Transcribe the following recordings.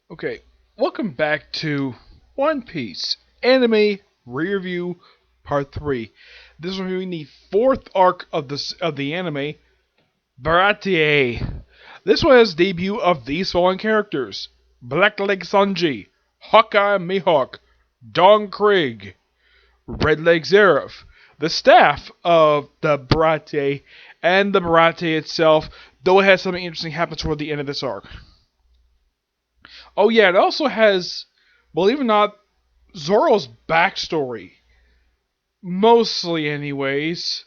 Okay, welcome back to One Piece Anime Review Part 3. This is reviewing the fourth arc of the anime, Baratie. This one has the debut of these following characters: Blackleg Sanji, Hawkeye Mihawk, Don Krieg, Redleg Zeref, the staff of the Baratie, and the Baratie itself, though it has something interesting happen toward the end of this arc. Oh yeah, it also has, believe it or not, Zoro's backstory. Mostly anyways.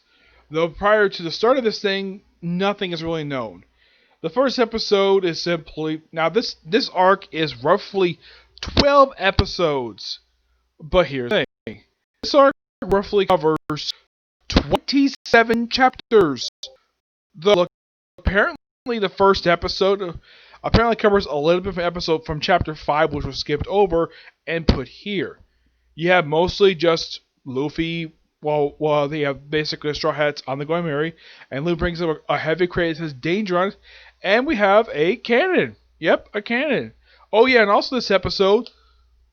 Though prior to the start of this thing, nothing is really known. The first episode is simply now this arc is roughly 12 episodes. But here's the thing. This arc roughly covers 27 chapters. Though apparently the first episode apparently covers a little bit of an episode from chapter 5, which was skipped over and put here. You have mostly just Luffy, well they have basically Straw Hats on the Going Merry, and Luffy brings up a heavy crate that says danger on it, and we have a cannon. Yep, a cannon. Oh yeah, and also this episode,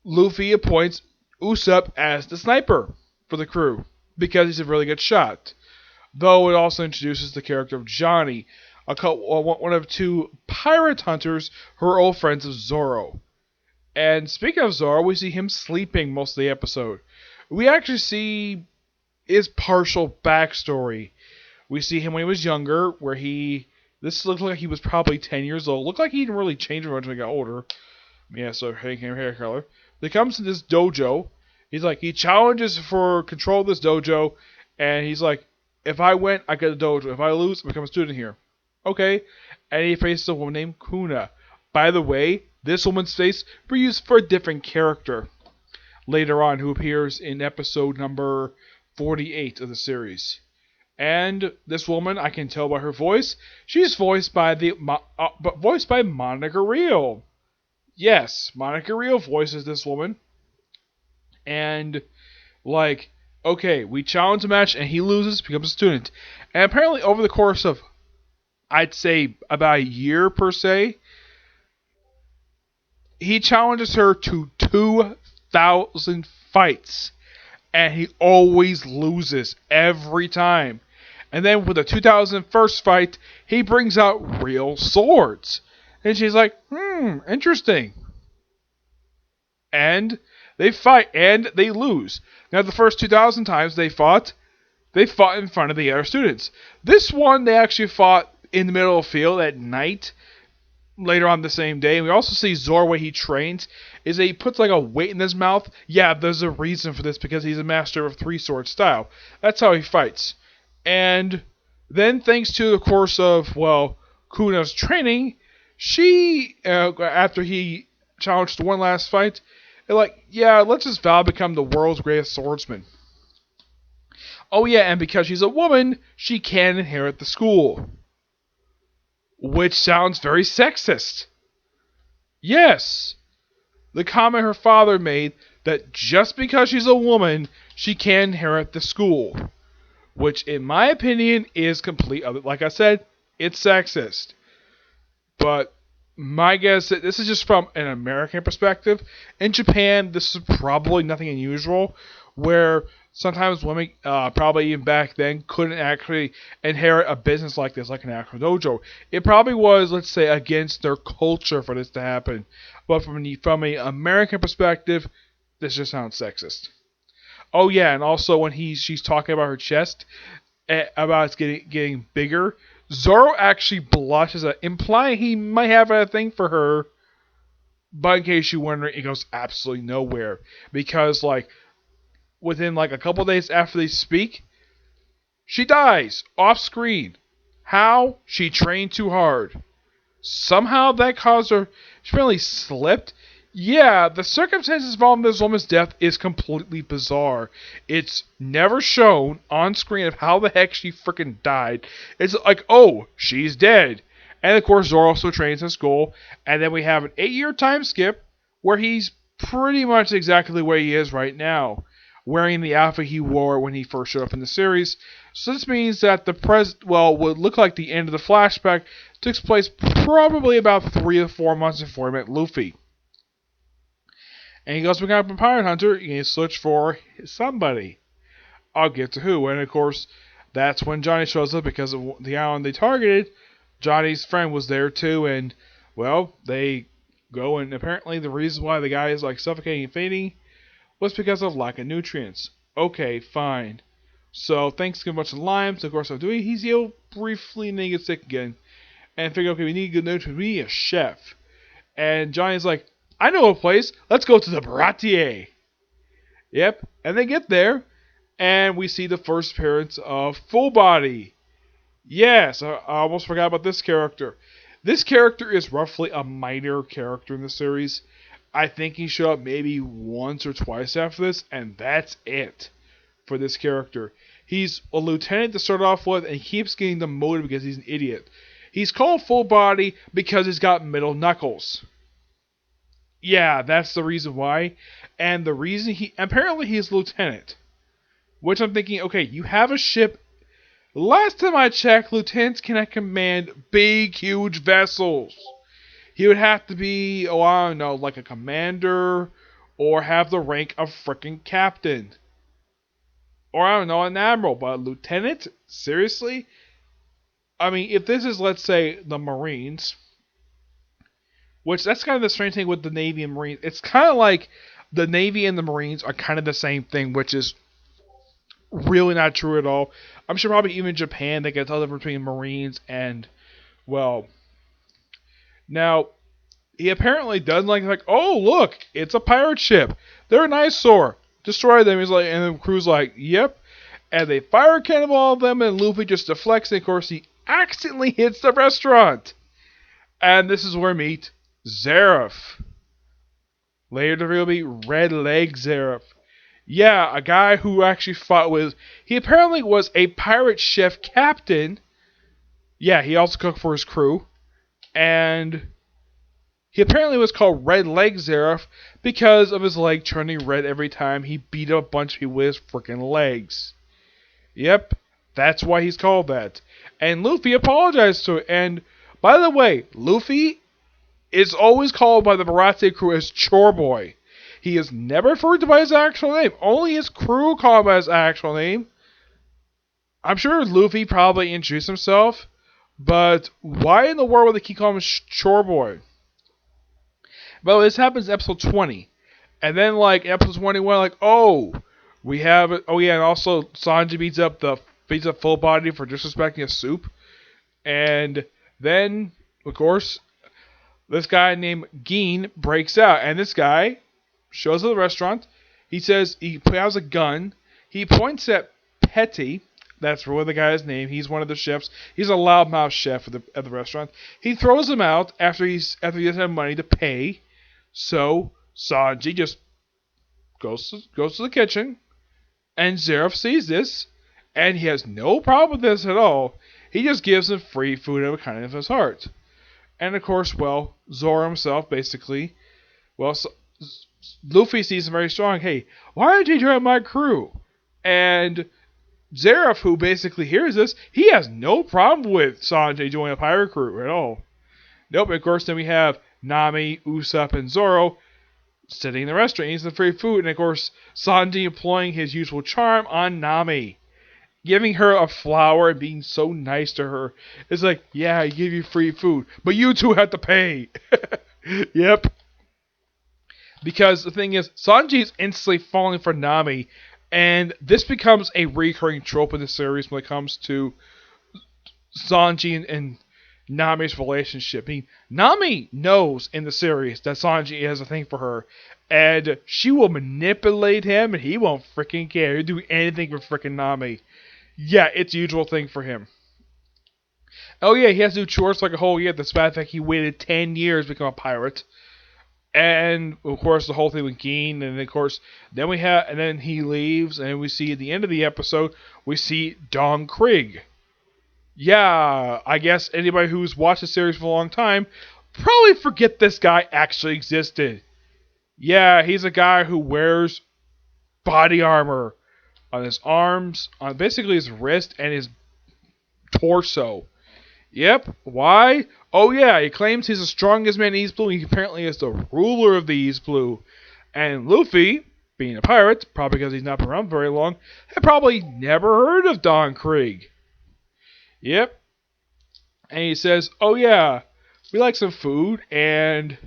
Luffy appoints Usopp as the sniper for the crew, because he's a really good shot. Though it also introduces the character of Johnny, one of two pirate hunters who are old friends of Zoro. And speaking of Zoro, we see him sleeping most of the episode. We actually see his partial backstory. We see him when he was younger, where this looked like he was probably 10 years old. Looked like he didn't really change much when he got older. Yeah, so hair color. He comes to this dojo. He challenges for control of this dojo, and he's like, if I win, I get a dojo. If I lose, I become a student here. Okay. And he faces a woman named Kuna. By the way, this woman's face was used for a different character later on, who appears in episode number 48 of the series. And this woman, I can tell by her voice, she's voiced by Monica Rial. Yes, Monica Rial voices this woman. And okay, we challenge a match and he loses, becomes a student. And apparently over the course of, I'd say, about a year per se, he challenges her to 2,000 fights. And he always loses every time. And then with the 2001st fight, he brings out real swords. And she's like, interesting. And they fight, and they lose. Now, the first 2,000 times they fought in front of the other students. This one, they actually fought in the middle of the field at night, later on the same day. And we also see Zoro, where he trains, is that he puts like a weight in his mouth. Yeah, there's a reason for this, because he's a master of three-sword style. That's how he fights. And then, thanks to the course of, Kuna's training, she, after he challenged one last fight, let's just vow to become the world's greatest swordsman. Oh yeah, and because she's a woman, she can inherit the school. Which sounds very sexist. Yes. The comment her father made that just because she's a woman, she can inherit the school. Which, in my opinion, is complete. Like I said, it's sexist. But my guess is this is just from an American perspective. In Japan, this is probably nothing unusual, where sometimes women, probably even back then, couldn't actually inherit a business like this, like an actual dojo. It probably was, let's say, against their culture for this to happen. But from an American perspective, this just sounds sexist. Oh yeah, and also when she's talking about her chest, about it getting bigger, Zoro actually blushes, implying he might have a thing for her. But in case you're wondering, it goes absolutely nowhere, because within a couple days after they speak, she dies off screen. How? She trained too hard. Somehow that caused her. She really slipped. Yeah, the circumstances involving this woman's death is completely bizarre. It's never shown on screen of how the heck she freaking died. It's like, oh, she's dead. And of course, Zoro also trains in school. And then we have an 8-year time skip where he's pretty much exactly where he is right now, wearing the outfit he wore when he first showed up in the series. So this means that would look like the end of the flashback takes place probably about 3 to 4 months before he met Luffy. And he goes to become a pirate hunter. And he search for somebody. I'll get to who. And of course, that's when Johnny shows up because of the island they targeted. Johnny's friend was there too, and well, they go, and apparently the reason why the guy is like suffocating and fainting was because of lack of nutrients. Okay, fine. So thanks to a bunch of limes, of course I'm doing. He's healed briefly, and then he gets sick again. And figure, okay, we need good nutrients. We need a chef. And Johnny's like, I know a place. Let's go to the Baratie. Yep. And they get there, and we see the first appearance of Full Body. Yes, I almost forgot about this character. This character is roughly a minor character in the series. I think he showed up maybe once or twice after this, and that's it for this character. He's a lieutenant to start off with, and he keeps getting demoted because he's an idiot. He's called Full Body because he's got middle knuckles. Yeah, that's the reason why. And the reason apparently he's lieutenant. Which I'm thinking, okay, you have a ship. Last time I checked, lieutenants cannot command big, huge vessels. He would have to be, I don't know, like a commander, or have the rank of frickin' captain. Or I don't know, an admiral, but a lieutenant? Seriously? I mean, if this is, let's say, the Marines, which that's kind of the strange thing with the Navy and Marines. It's kind of like the Navy and the Marines are kind of the same thing, which is really not true at all. I'm sure probably even Japan, they can tell the difference between Marines and, well, now, he apparently doesn't like, oh, look, it's a pirate ship. They're an eyesore. Destroy them. He's like, and the crew's like, yep. And they fire a cannonball at them, and Luffy just deflects, and of course, he accidentally hits the restaurant. And this is where we meet Zeref. Later to reveal me, Red Leg Zeref. Yeah, a guy who actually fought with... He apparently was a pirate chef captain. Yeah, he also cooked for his crew. And he apparently was called Red Leg Zeref because of his leg turning red every time he beat up a bunch of people with his freaking legs. Yep, that's why he's called that. And Luffy apologized to it. And by the way, Luffy is always called by the Baratie crew as Chore Boy. He is never referred to by his actual name. Only his crew call him by his actual name. I'm sure Luffy probably introduced himself, but why in the world would they keep calling him Chore Boy? But this happens in episode 20. And then, like, episode 21, like, oh, we have it. Oh, yeah, and also Sanji beats up Full Body for disrespecting a soup. And then, of course, this guy named Geen breaks out. And this guy shows up at the restaurant. He says he has a gun. He points at Petty. That's really the guy's name. He's one of the chefs. He's a loudmouth chef at the restaurant. He throws him out after he doesn't have money to pay. So Sanji just goes to the kitchen, and Zeref sees this, and he has no problem with this at all. He just gives him free food out of the kindness of his heart. And of course, well, Zoro himself basically, well, Luffy sees him very strong. Hey, why aren't you joining my crew? And Zeref, who basically hears this, he has no problem with Sanji joining a pirate crew at all. Nope, of course, then we have Nami, Usopp, and Zoro sitting in the restaurant eating some free food. And of course, Sanji employing his usual charm on Nami, giving her a flower and being so nice to her. It's like, yeah, I give you free food, but you two have to pay. Yep. Because the thing is, Sanji is instantly falling for Nami, and this becomes a recurring trope in the series when it comes to Sanji and Nami's relationship. I mean, Nami knows in the series that Sanji has a thing for her, and she will manipulate him, and he won't freaking care. He'll do anything for freaking Nami. Yeah, it's a usual thing for him. Oh yeah, he has to do chores like a whole year, despite the fact he waited 10 years to become a pirate. And of course the whole thing with Geen, and of course then he leaves, and we see at the end of the episode we see Don Krieg. Yeah, I guess anybody who's watched the series for a long time probably forget this guy actually existed. Yeah, he's a guy who wears body armor on his arms, on basically his wrist and his torso. Yep. Why? Oh yeah, he claims he's the strongest man in East Blue. He apparently is the ruler of the East Blue. And Luffy, being a pirate, probably because he's not been around very long, had probably never heard of Don Krieg. Yep. And he says, "Oh yeah, we like some food," and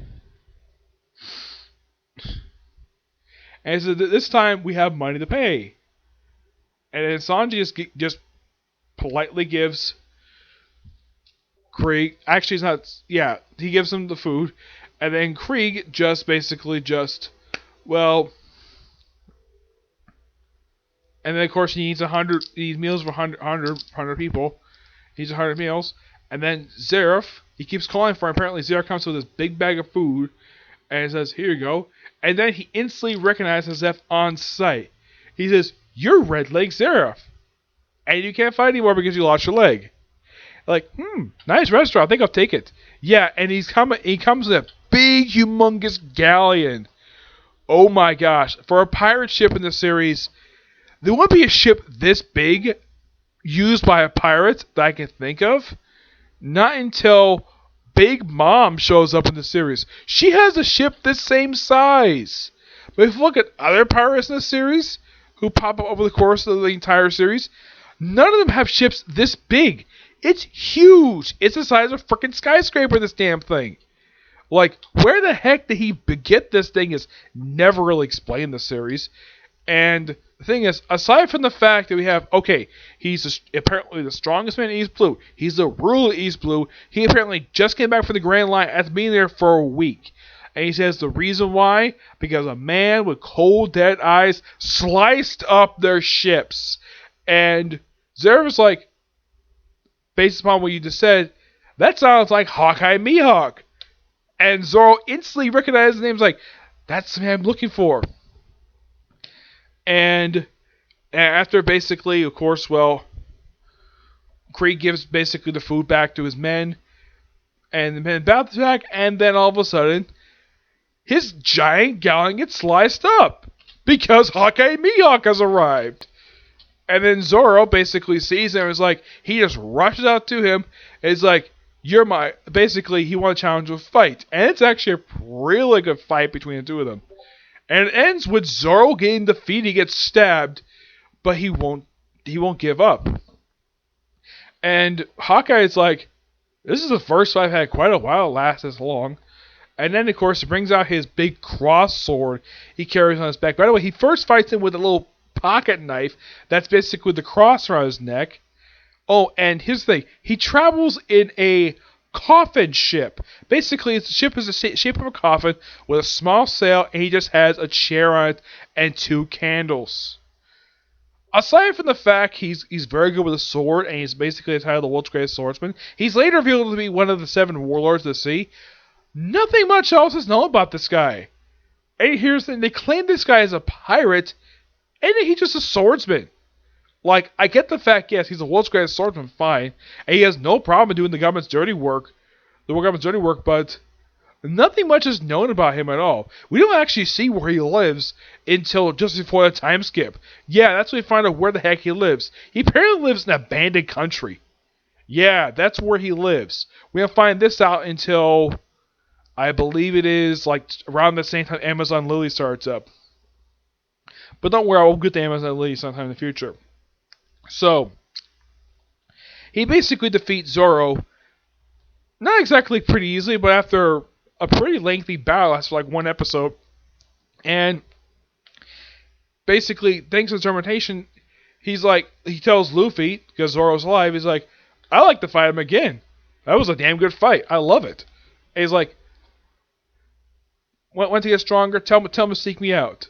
he said, "This time we have money to pay." And then Sanji just politely gives Krieg. Actually, it's not. Yeah, he gives him the food, and then Krieg just basically well. And then of course he needs 100. He needs meals for 100 people. He needs 100 meals, and then Zeref. He keeps calling for him. Apparently, Zeref comes with this big bag of food, and says, "Here you go." And then he instantly recognizes Zeref on sight. He says, "You're Red Leg Zeref, and you can't fight anymore because you lost your leg." Like, nice restaurant. I think I'll take it. Yeah, and he comes in a big, humongous galleon. Oh my gosh. For a pirate ship in the series, there won't be a ship this big used by a pirate that I can think of. Not until Big Mom shows up in the series. She has a ship this same size. But if you look at other pirates in the series who pop up over the course of the entire series, none of them have ships this big. It's huge. It's the size of a freaking skyscraper, this damn thing. Like, where the heck did he get this thing is never really explained in the series. And the thing is, aside from the fact that we have, okay, he's apparently the strongest man in East Blue. He's the ruler of East Blue. He apparently just came back from the Grand Line after being there for a week. And he says the reason why? Because a man with cold, dead eyes sliced up their ships. And Zeref's like, based upon what you just said, that sounds like Hawkeye Mihawk. And Zoro instantly recognizes the name. He's like, that's the man I'm looking for. And after basically, of course, Krieg gives basically the food back to his men. And the men bounce back. And then all of a sudden, his giant galleon gets sliced up. Because Hawkeye Mihawk has arrived. And then Zoro basically sees him and is like, he just rushes out to him and is like, you're my, basically he wants to challenge a fight. And it's actually a really good fight between the two of them. And it ends with Zoro getting defeated. He gets stabbed, but he won't give up. And Hawkeye is like, this is the first fight I've had quite a while last this long. And then of course he brings out his big cross sword he carries on his back. By the way, he first fights him with a little pocket knife that's basically the cross around his neck. Oh, and here's the thing. He travels in a coffin ship. Basically, the ship is the shape of a coffin with a small sail, and he just has a chair on it and 2 candles. Aside from the fact he's very good with a sword, and he's basically the title of the world's greatest swordsman, he's later revealed to be one of the 7 warlords of the sea. Nothing much else is known about this guy. And here's the thing. They claim this guy is a pirate, and he's just a swordsman. Like, I get the fact, yes, he's a world's greatest swordsman, fine. And he has no problem doing the government's dirty work. But nothing much is known about him at all. We don't actually see where he lives until just before the time skip. Yeah, that's when we find out where the heck he lives. He apparently lives in an abandoned country. Yeah, that's where he lives. We don't find this out until, I believe it is, like, around the same time Amazon Lily starts up. But don't worry, we'll get to Amazon Lily sometime in the future. So, he basically defeats Zoro, not exactly pretty easily, but after a pretty lengthy battle, that's like 1 episode. And basically, thanks to his determination, he tells Luffy, because Zoro's alive, he's like, I'd like to fight him again. That was a damn good fight. I love it. And he's like, once he gets stronger, tell him to seek me out.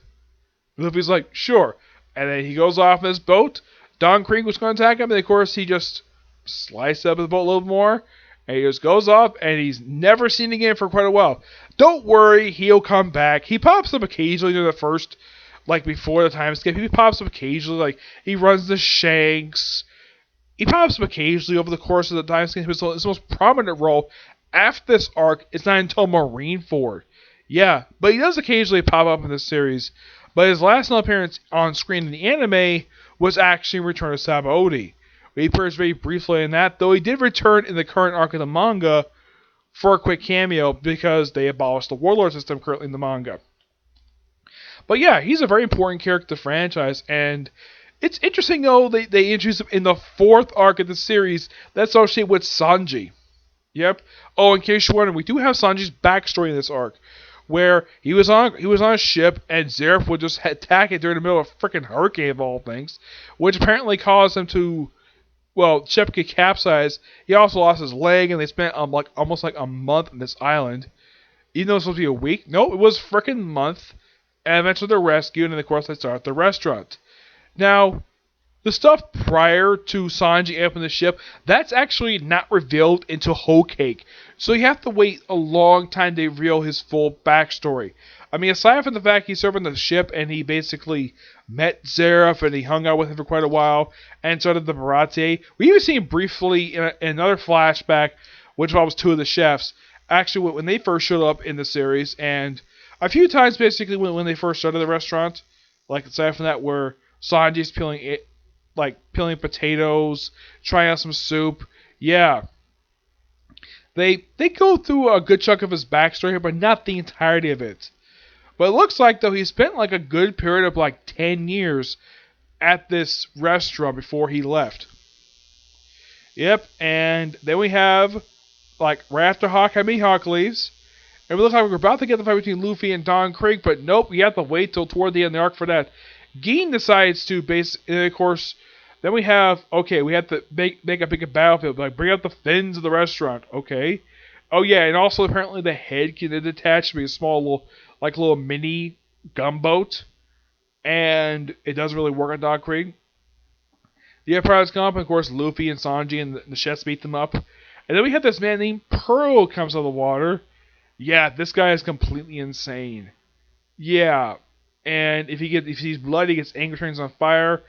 Luffy's like, sure. And then he goes off in his boat. Don Krieg was going to attack him, and of course he just sliced up his boat a little more, and he just goes off, and he's never seen again for quite a while. Don't worry, he'll come back. He pops up occasionally in the first, like before the time skip. He pops up occasionally, like he runs the Shanks. He pops up occasionally over the course of the time skip. His most prominent role after this arc is not until Marineford. Yeah, but he does occasionally pop up in this series. But his last appearance on screen in the anime was actually Return of Sabaody. He appears very briefly in that, though he did return in the current arc of the manga for a quick cameo because they abolished the warlord system currently in the manga. But yeah, he's a very important character to the franchise, and it's interesting though they introduced him in the fourth arc of the series that's associated with Sanji. Yep. Oh, in case you're wondering, we do have Sanji's backstory in this arc, where he was on a ship and Zeref would just attack it during the middle of a freaking hurricane of all things, which apparently caused him to, well, ship get capsized. He also lost his leg, and they spent almost like a month on this island. Even though it was supposed to be a week, no, it was freaking month. And eventually they're rescued, and of course they start the restaurant. Now, the stuff prior to Sanji opening the ship, that's actually not revealed until Whole Cake. So you have to wait a long time to reveal his full backstory. I mean, aside from the fact he's serving the ship and he basically met Zeref and he hung out with him for quite a while, and so did the Baratie. We even see him briefly in another flashback, which involves two of the chefs, actually when they first showed up in the series, and a few times basically when they first started the restaurant, like aside from that where Sanji's peeling potatoes, trying out some soup. Yeah. They go through a good chunk of his backstory here, but not the entirety of it. But it looks like, though, he spent like a good period of like 10 years at this restaurant before he left. Yep, and then we have, like, right after Hawkeye Mihawk leaves, and we look like we're about to get the fight between Luffy and Don Krieg, but nope, we have to wait till toward the end of the arc for that. Gin decides to and of course, then we have to make a big battlefield, like bring out the fins of the restaurant, okay. Oh yeah, and also apparently the head can detach to be a small little mini gunboat, and it doesn't really work on Don Krieg. The Empire's come up, and of course Luffy and Sanji and the chefs beat them up. And then we have this man named Pearl comes out of the water. Yeah, this guy is completely insane. Yeah. And if he sees blood, he gets angry, turns on fire.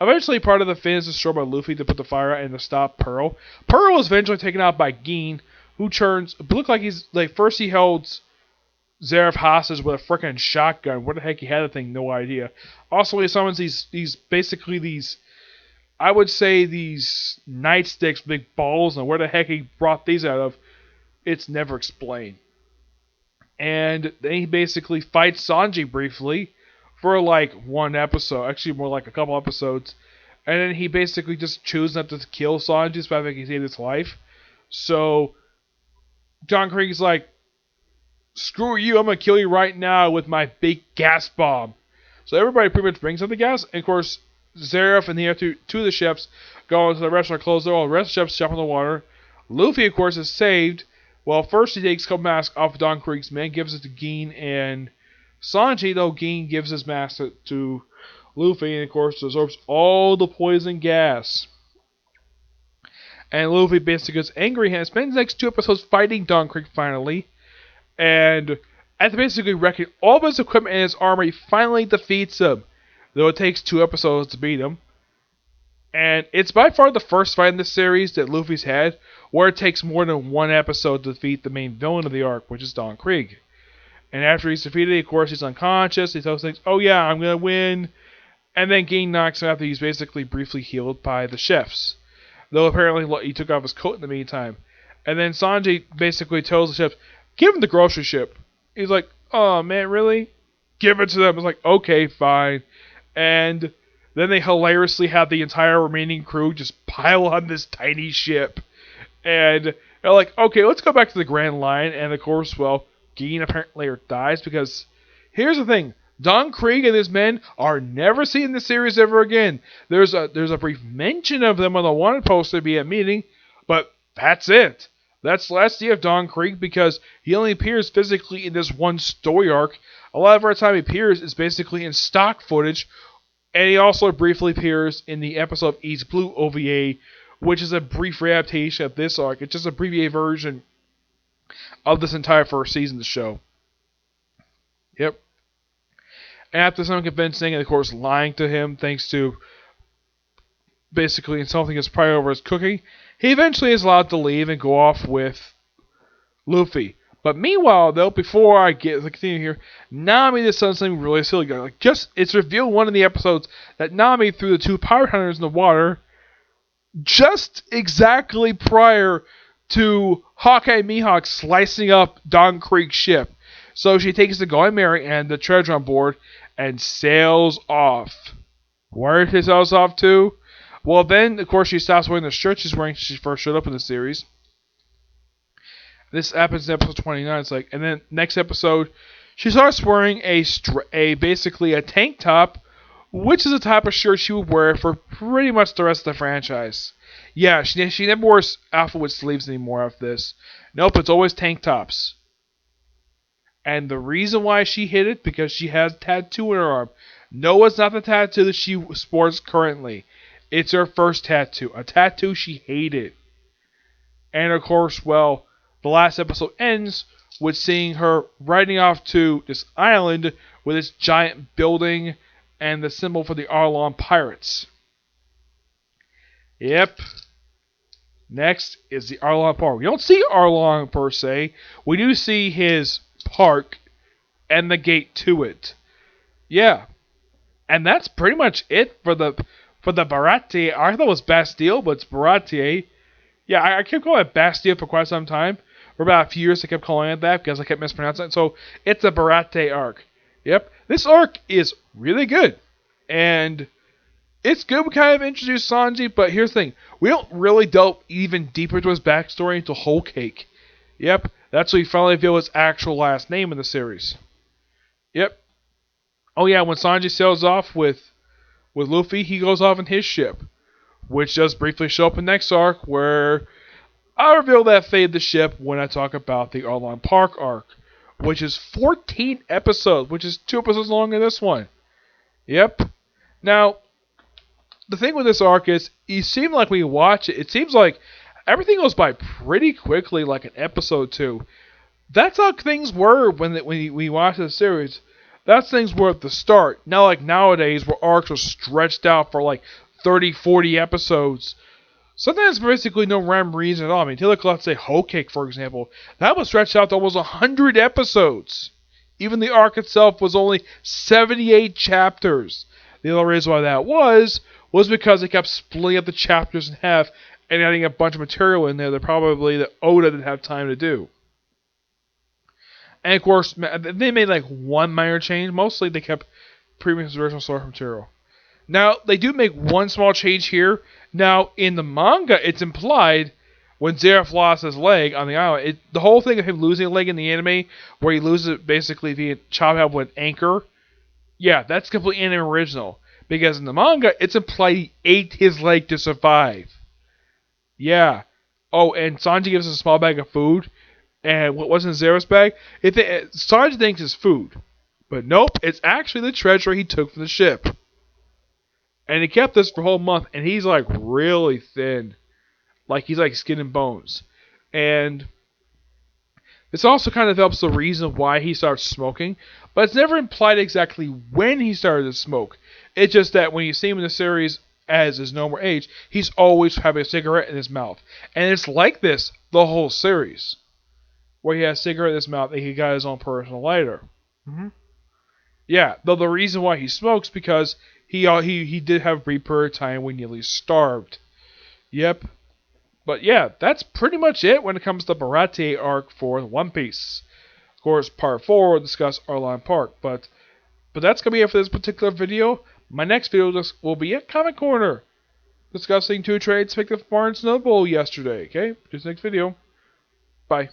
Eventually, part of the fin is destroyed by Luffy to put the fire out and to stop Pearl. Pearl is eventually taken out by Gin, who look like first he held Zeref hostage with a freaking shotgun. Where the heck he had the thing, no idea. Also, he summons these I would say these nightsticks, big balls, and where the heck he brought these out of, it's never explained. And then he basically fights Sanji briefly for like one episode, actually more like a couple episodes, and then he basically just chooses not to kill Sanji, despite the fact he saved his life. So Don Krieg is like, screw you, I'm gonna kill you right now with my big gas bomb. So everybody pretty much brings up the gas, and of course Zeref and the other two of the chefs go into the restaurant, close the door, the rest of the chefs jump in the water. Luffy, of course, is saved. Well, first he takes a mask off of Don Krieg's man, gives it to Gin and Sanji, though Gin gives his mask to Luffy, and of course absorbs all the poison gas. And Luffy basically gets angry and spends the next two episodes fighting Don Krieg finally. And after basically wrecking all of his equipment and his armor, he finally defeats him, though it takes 2 episodes to beat him. And it's by far the first fight in the series that Luffy's had where it takes more than 1 episode to defeat the main villain of the arc, which is Don Krieg. And after he's defeated, of course, he's unconscious. He tells things, oh yeah, I'm going to win. And then Gin knocks him after he's basically briefly healed by the chefs. Though apparently he took off his coat in the meantime. And then Sanji basically tells the chefs, give him the grocery ship. He's like, oh man, really? Give it to them. It's like, okay, fine. And then they hilariously have the entire remaining crew just pile on this tiny ship. And they're like, okay, let's go back to the Grand Line. And of course, well, Gin apparently dies because here's the thing. Don Krieg and his men are never seen in the series ever again. There's a brief mention of them on the wanted poster via meeting, but that's it. That's the last day of Don Krieg because he only appears physically in this one story arc. A lot of our time he appears is basically in stock footage, and he also briefly appears in the episode of East Blue OVA, which is a brief readaptation of this arc. It's just a abbreviated version of this entire first season of the show. Yep. After some convincing and, of course, lying to him thanks to basically insulting his pride over his cooking, he eventually is allowed to leave and go off with Luffy. But meanwhile, though, before I continue here, Nami does something really silly. It's revealed one of the episodes that Nami threw the 2 pirate hunters in the water just exactly prior to Hawkeye Mihawk slicing up Don Krieg's ship. So she takes the Going Merry and the treasure on board and sails off. Where she sails off to? Well, then, of course, she stops wearing the shirt she's wearing when she first showed up in the series. This happens in episode 29. It's like, and then next episode, she starts wearing basically a tank top, which is the type of shirt she would wear for pretty much the rest of the franchise. Yeah, she never wears outfit with sleeves anymore after this. Nope, it's always tank tops. And the reason why she hid it, because she has a tattoo in her arm. No, it's not the tattoo that she sports currently. It's her first tattoo. A tattoo she hated. And of course, well, the last episode ends with seeing her riding off to this island with this giant building and the symbol for the Arlon Pirates. Yep. Next is the Arlon Park. We don't see Arlon per se. We do see his park and the gate to it. Yeah. And that's pretty much it for the Baratie. I thought it was Bastille, but it's Baratie. Yeah, I kept calling it Bastille for quite some time. For about a few years, I kept calling it that because I kept mispronouncing it. So it's a Baratie arc. Yep. This arc is really good. And it's good we kind of introduced Sanji, but here's the thing. We don't really delve even deeper into his backstory until Whole Cake. Yep. That's when we finally reveal his actual last name in the series. Yep. Oh yeah, when Sanji sails off with Luffy, he goes off in his ship. Which does briefly show up in next arc, where I'll reveal that fate of the ship when I talk about the Arlon Park arc, which is 14 episodes, which is 2 episodes longer than this one. Yep. Now, the thing with this arc is, it seems like when you watch it, it seems like everything goes by pretty quickly, like an episode 2. That's how things were when we watched the series. That's things were at the start. Now, like nowadays, where arcs are stretched out for like 30, 40 episodes. Sometimes basically no rhyme or reason at all. I mean, take a look, let's say Whole Cake, for example. That was stretched out to almost 100 episodes. Even the arc itself was only 78 chapters. The only reason why that was because they kept splitting up the chapters in half and adding a bunch of material in there that probably the Oda didn't have time to do. And of course, they made like one minor change. Mostly they kept previous original source material. Now, they do make one small change here. Now, in the manga, it's implied when Zeref lost his leg on the island. The whole thing of him losing a leg in the anime, where he loses it basically via chop out with an anchor, yeah, that's completely anime original. Because in the manga, it's implied he ate his leg to survive. Yeah. Oh, and Sanji gives us a small bag of food. And what was in Zeref's bag? Sanji thinks it's food. But nope, it's actually the treasure he took from the ship. And he kept this for a whole month, and he's like really thin. Like he's like skin and bones. And this also kind of helps the reason why he starts smoking, but it's never implied exactly when he started to smoke. It's just that when you see him in the series as his normal age, he's always having a cigarette in his mouth. And it's like this the whole series. Where he has a cigarette in his mouth and he got his own personal lighter. Yeah, though the reason why he smokes because he did have a brief period of time when he nearly starved. Yep. But yeah, that's pretty much it when it comes to the Baratie arc for One Piece. Of course, part 4 will discuss Arlon Park, but that's going to be it for this particular video. My next video will be at Comic Corner, discussing 2 trades picked up Barnes & Noble yesterday, okay? Just next video. Bye.